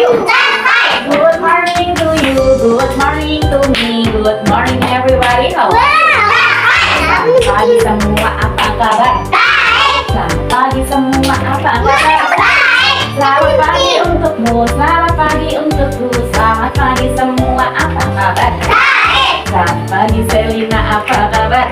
Yuk. Good morning to you, good morning to me, good morning everybody. How? Selamat pagi semua, apa kabar? Selamat pagi semua, apa kabar? Selamat pagi untukmu, selamat pagi untukku, selamat pagi semua, apa kabar? Selamat pagi Selina, apa kabar?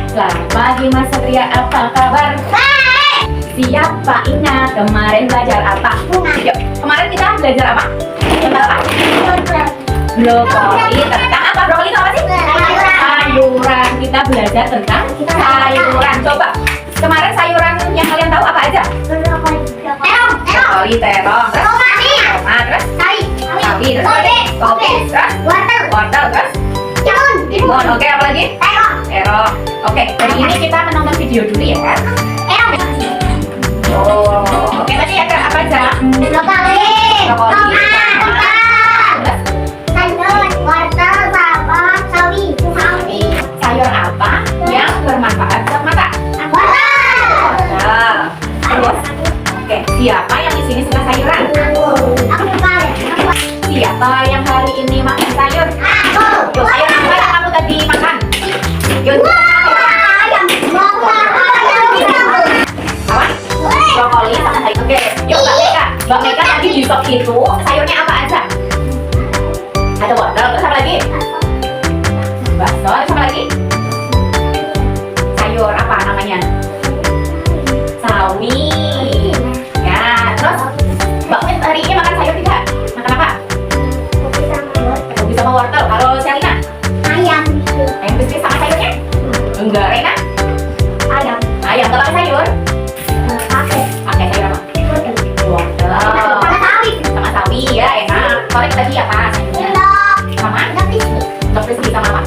Selamat pagi Mas Satria, apa kabar? Siapa ingat kemarin belajar apa? Yuk, kemarin kita belajar apa? Tentang apa? Brokoli. Tentang apa? Brokoli itu apa sih? Sayuran. Kita belajar tentang sayuran. Coba, kemarin sayuran yang kalian tahu apa aja? Brokoli, terong, terus tomat, terus sawi, terus terus wortel, terus timun. Oke, apa lagi? Terong. Oke, hari ini kita menonton video dulu ya. Oh, oke, tadi ada apa aja? Brokoli, sayur apa yang bermanfaat buat mata? Wortel. Terus, oke, siapa yang di sini suka sayuran? Siapa yang hari ini makan sayur? Yuk, sayur apa yang kamu tadi makan? Yuk, brokoli sama sayur. Oke, yuk Mbak Mega tadi di sop itu sayurnya apa aja? Ada wortel, terus apa lagi? Bakso, terus apa lagi? Sayur apa namanya? Sawi. Ya, terus Mbak Mega hari ini makan sayur tidak? Makan apa? Kopi sama wortel. Kalau Selina? Ayam biskuit sama sayurnya? Enggak, Rena? Ayam. Kalau sayur? Pakai sayur apa? Wortel sama sawi ya, enak. Korek tadi apa sayurnya? Sama? Dokter sama apa?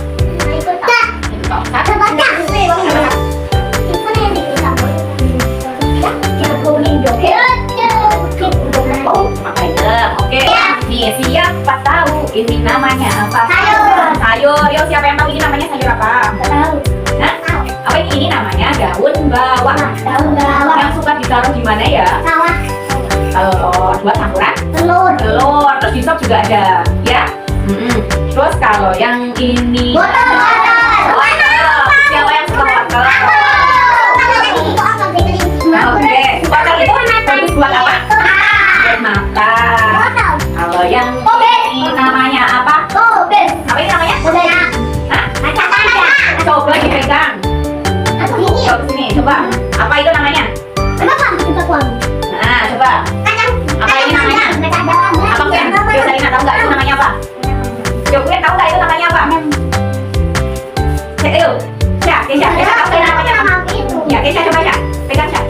Oke, nih siapa tahu ini namanya apa? Sayur. Yuk, siapa yang tahu ini namanya sayur apa? Hah? Apa ini namanya daun bawang. Yang suka ditaruh di mana ya? Kalau buat campuran? Telur. Terus di sop juga ada, ya? Terus kalau yang ini wortel. Siapa yang suka wortel? Oke, wortel itu bagus buat apa? Buat mata. Kalau yang ini namanya apa? Apa ini namanya? Hah? Coba dipegang. Coba sini, coba. Apa itu namanya? Nah, coba. Apa ini namanya? Apa Ken? Yuk, Selina tahu nggak itu namanya apa? Yuk, Ken tahu nggak itu namanya apa? Cek yuk. Kesha tahu nggak namanya apa? Ya, Kesha coba ya. Pegang ya.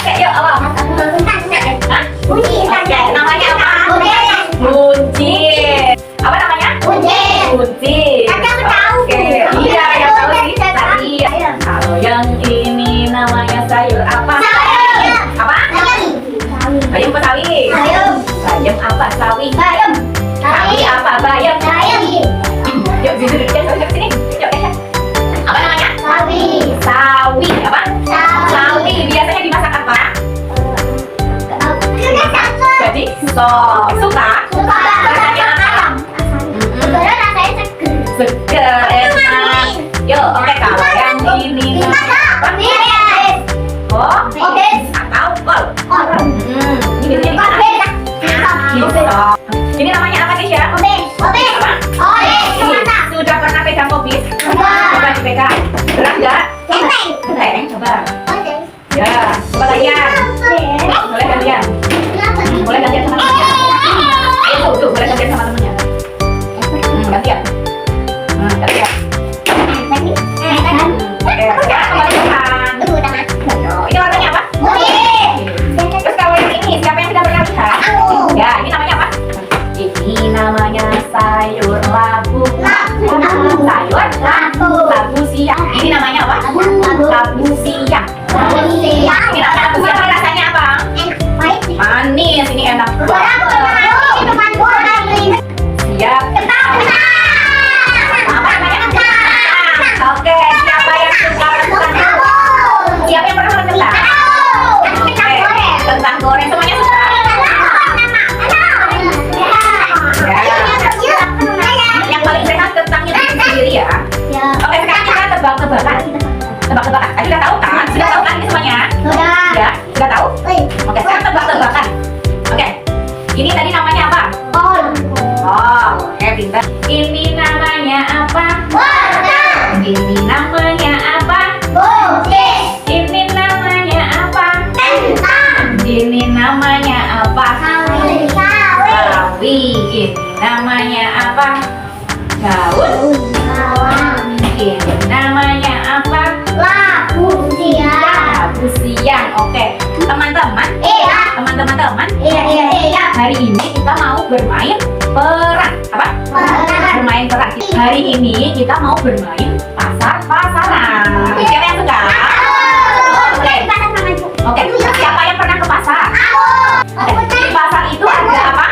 Cek yuk, apa? Hah? Namanya apa? Buncit. Apa namanya? Buncit. Oke. Iya, yang tahu sih tadi. Kalau yang ini namanya sayur apa? Apa? Bayam apa sawi? Bayam apa sawi? Sawi apa bayam? Yuk, duduk sini. Yuk, Kesha. Apa namanya? Sawi. Apa? Sawi. Biasanya dimasak apa? Jadi sop. Suka? Rasanya apa? Seger, enak. Yuk, oke, kalau yang ini apa? Oh, atau kol. Ini biasanya dimasak. Ini namanya apa, Kesha? Apa? Sudah pernah pegang kopi? Coba dipegang. Berat nggak? Enteng. Coba. Ya, coba gantian. Boleh gantian. Boleh gantian sama temannya. Ayo tuh, boleh gantian sama temannya. Gantian. Gantian. Oke, sekarang kembali ke tangan. Ini warnanya apa? Terus kalau yang ini, siapa yang sudah pernah lihat? Ya, ini namanya apa? Ini namanya sayur labu. Sayur labu siang. Ini namanya apa? Labu siang. Ini Oke, sekarang kita tebak-tebakan. Tebak-tebakan. Tadi sudah tahu kan? Sudah tahu kan ini semuanya? Sudah. Ya, sudah tahu? Oke, sekarang tebak-tebakan. Oke. Ini tadi namanya apa? Kol. Oh, oke, pintar. Ini namanya apa? Warna. Ini namanya apa? Bukit. Ini namanya apa? Kentang. Ini namanya apa? Sawi. Sawi. Ini namanya apa? Daun. Bawang. Ini namanya apa? Labu siang. Labu siang. Oke, teman-teman. Iya. Teman-teman. Iya. Hari ini kita mau bermain peran. Apa? Bermain peran. Hari ini kita mau bermain pasar-pasaran. Siapa yang suka? Oke. Siapa yang pernah ke pasar? Oke. Di pasar itu ada apa?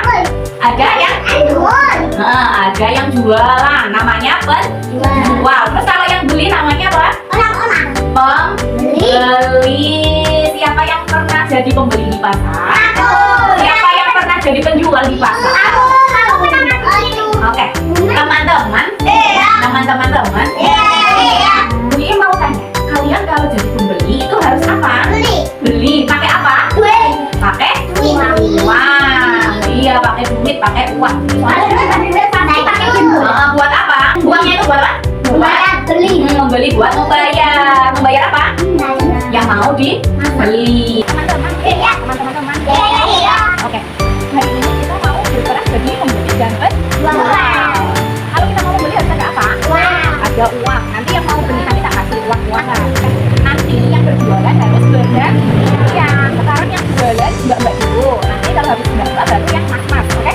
Ada yang ada yang jualan. Namanya penjual. Terus kalau yang beli namanya apa? Pembeli. Siapa yang pernah jadi pembeli di pasar? Siapa yang pernah jadi penjual di pasar? Oke. Teman-teman. Teman-teman. Ini mau tanya, kalian kalau jadi pembeli itu harus apa? Beli. Pakai apa? Pakai uang. Iya, pakai duit, pakai uang. Buat apa? Uangnya itu buat apa? Membeli, buat membayar. Membayar apa? Yang mau dibeli. Teman-teman. Oke. Hari ini kita mau berperan jadi pembeli dan penjual. Kalau kita mau membeli harus ada apa? Ada uang. Nanti yang mau beli kita kasih uang-uangan. Nanti yang berjualan harus berdan. Sekarang yang jualan mbak-mbak dulu. Nanti kalau habis mbak-mbak baru yang mas-mas. Oke?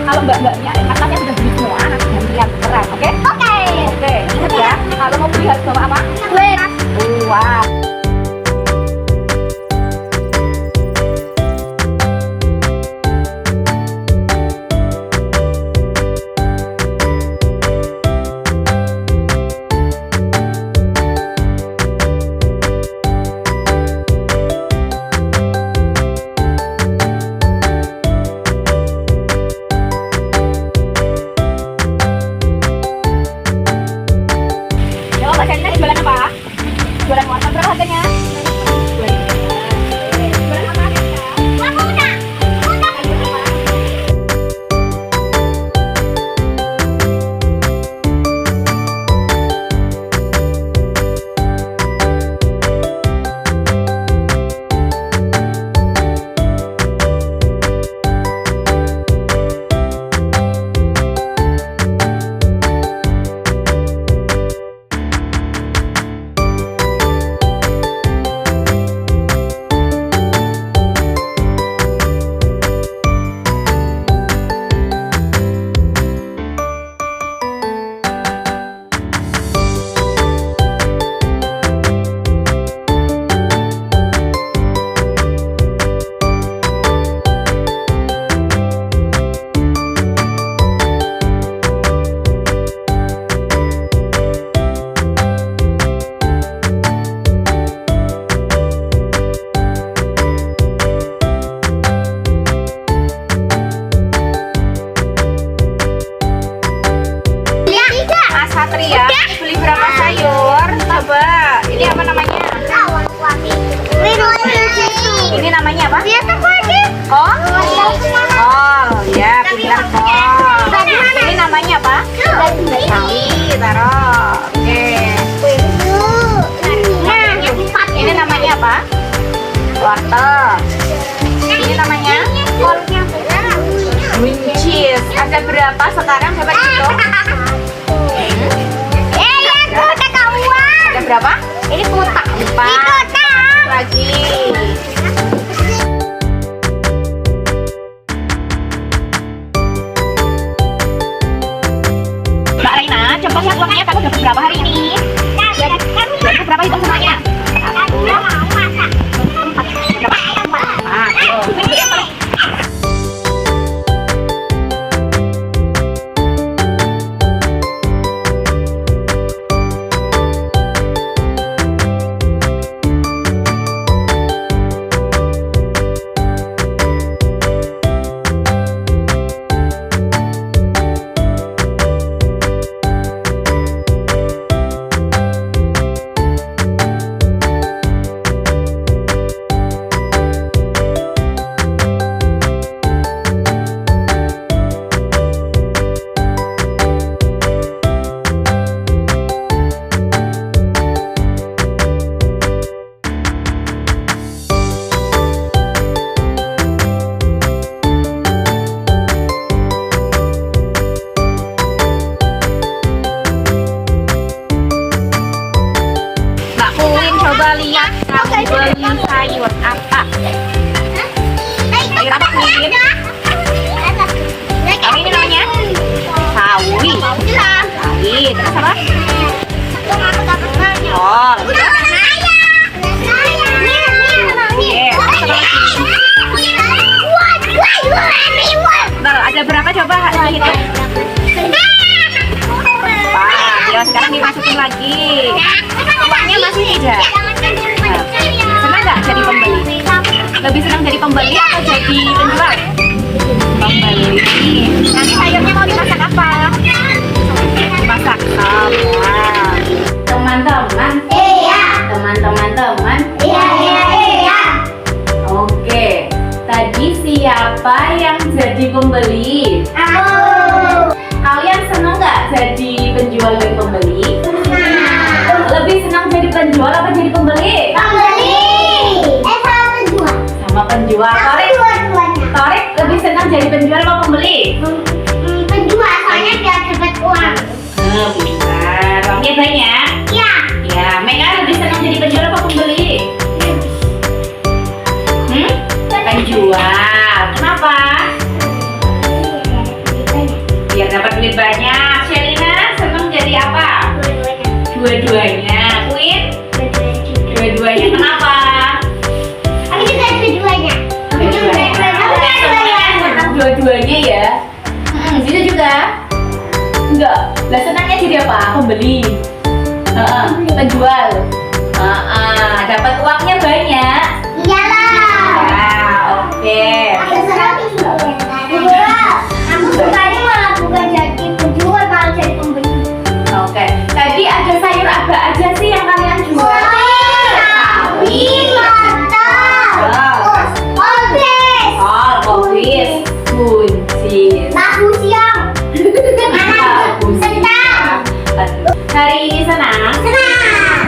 Kalau mbak-mbaknya mas-masnya sudah beli semua, nanti gantian berperan. Oke? Oke. Ingat ya. Kalau mau beli harus bawa apa? Uang. Jualan apa? Jualan wortel berapa harganya? Jualan apa harganya? Satria, beli berapa sayur? Coba, ini apa namanya? Ini namanya apa? Kol? Kol, ya, pintar kol. Ini namanya apa? Sawi, taruh. Oke. Ini namanya apa? Wortel. Ini namanya? Green cheese. Ada berapa sekarang? Coba hitung. Ada berapa? Ini kotak. 4 lagi. Mbak Reina, coba lihat uangnya kamu dapat berapa hari ini? Dapat berapa, hitung semuanya? Coba lihat kamu beli sayur apa? Sayur apa Mimin? Apa ini namanya? Sawi. Sawi. Terus apa? Oh. Bentar, ada berapa coba hitung? Ya sekarang dimasukin lagi. Uangnya masih tidak. Senang nggak jadi pembeli? Lebih senang jadi pembeli atau jadi penjual? Pembeli. Nanti sayurnya mau dimasak apa? Masak apa? Teman-teman. Teman-teman. Oke. Tadi siapa yang jadi pembeli? Kalian senang nggak jadi penjual dan pembeli? Lebih senang jadi penjual apa jadi pembeli? Sama penjual. Torik lebih senang jadi penjual apa pembeli? Benar. Uangnya banyak? Ya, Mega lebih senang jadi penjual apa pembeli? Penjual. Kenapa? Biar dapat duit banyak. Shelina senang jadi apa? Dua-duanya. Queen? Dua-duanya. Kenapa? Dua-duanya ya. Bisa juga? Enggak. Lah senangnya jadi apa? Pembeli. Penjual. Dapat uangnya banyak. Oke. Oke. Tadi ada sayur apa aja sih yang kalian jual? Kubis, buncis. Hari ini senang?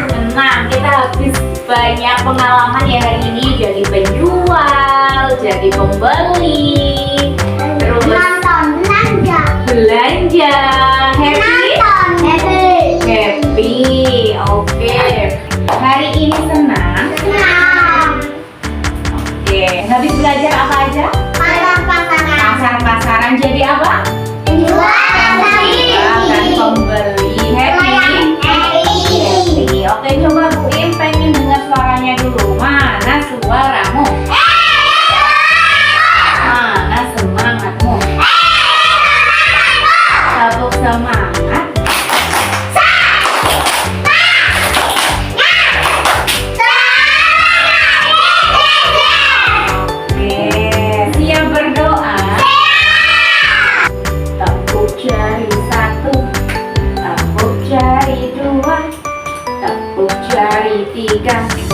Senang. Kita habis banyak pengalaman ya hari ini. Jadi penjual, jadi pembeli, terus belanja. Happy. Oke. Hari ini senang? Oke. Habis belajar apa aja? Pasar-pasaran jadi apa? Dan pembeli. Happy. Oke, coba Bu Im pengen dengar suaranya dulu. Mana suaramu? Mana semangatmu? Tabuk semangat. Oke, siap berdoa. Tepuk jari 1, tepuk jari 2, tepuk jari 3.